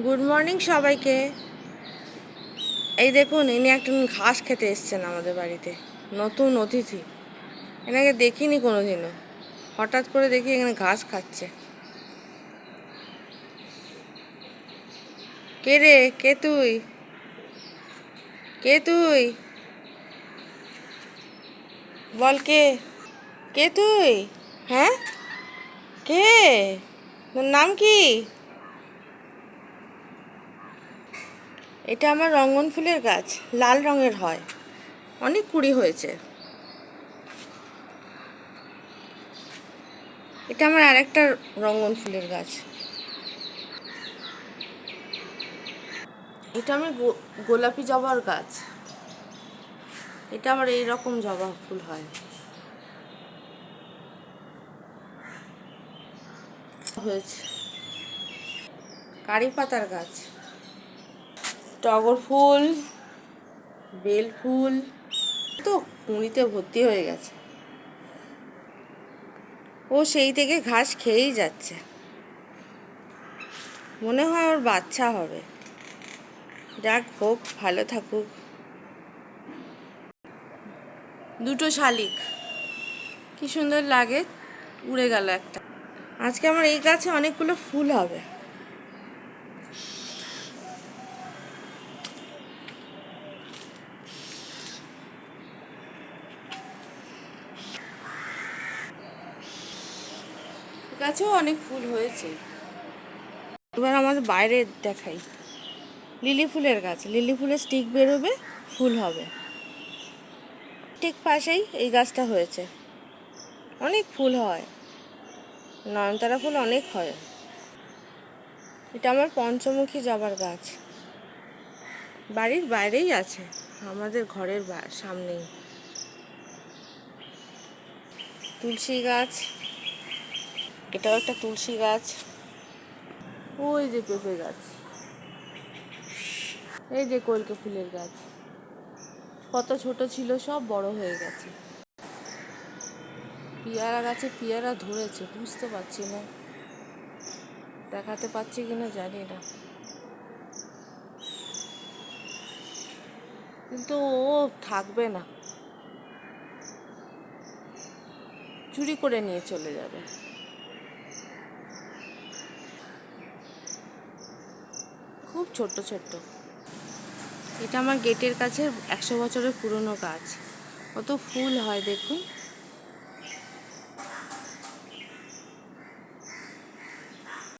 Good morning সবাইকে। এই দেখুন, ইনি একজন ঘাস খেতে এসছেন আমাদের বাড়িতে, নতুন অতিথি। এনাকে দেখিনি কোনোদিনও, হঠাৎ করে দেখি এখানে ঘাস খাচ্ছে। কে রে? কে তুই? কে তুই? বল কে? কে তুই? হ্যাঁ, কে? তোর নাম কি? এটা আমার রঙ্গন ফুলের গাছ, লাল রঙের হয়, অনেক কুড়ি হয়েছে। এটা আমার আরেকটা রঙ্গন ফুলের গাছ। এটা আমার গোলাপি জবার গাছ। এটা আবার এইরকম জবা ফুল হয়। হয়েছে কারি পাতার গাছ, টগর ফুল, বেল ফুল, তো কুঁড়িতে ভর্তি হয়ে গেছে। ও সেই থেকে ঘাস খেয়েই যাচ্ছে, মনে হয় ওর বাচ্চা হবে। যাক হোক, ভালো থাকুক। দুটো শালিক, কি সুন্দর লাগে। উড়ে গেল একটা। আজকে আমার এই গাছে অনেকগুলো ফুল হবে। গাছেও অনেক ফুল হয়েছে। এবার আমাদের বাইরে দেখাই, লিলি ফুলের গাছ। লিলি ফুলের স্টিক বেরোবে, ফুল হবে। ঠিক পাশেই এই গাছটা হয়েছে, অনেক ফুল হয়, নয়নতারা ফুল অনেক হয়। এটা আমার পঞ্চমুখী জবার গাছ, বাড়ির বাইরেই আছে, আমাদের ঘরের সামনেই। তুলসী গাছ, এটাও একটা তুলসী গাছ। ওই যে পেঁপে গাছ, এই যে কলকে ফুলের গাছ, কত ছোট ছিল সব বড় হয়ে গেছে। পেয়ারা গাছে পেয়ারা ধরেছে, বুঝতে পারছি না, দেখাতে পাচ্ছি কিনা জানি না, কিন্তু ও থাকবে না, চুরি করে নিয়ে চলে যাবে। খুব ছোট্ট ছোট্ট। এটা আমার গেটের কাছে 100 বছরের পুরনো গাছ, কত ফুল হয় দেখুন।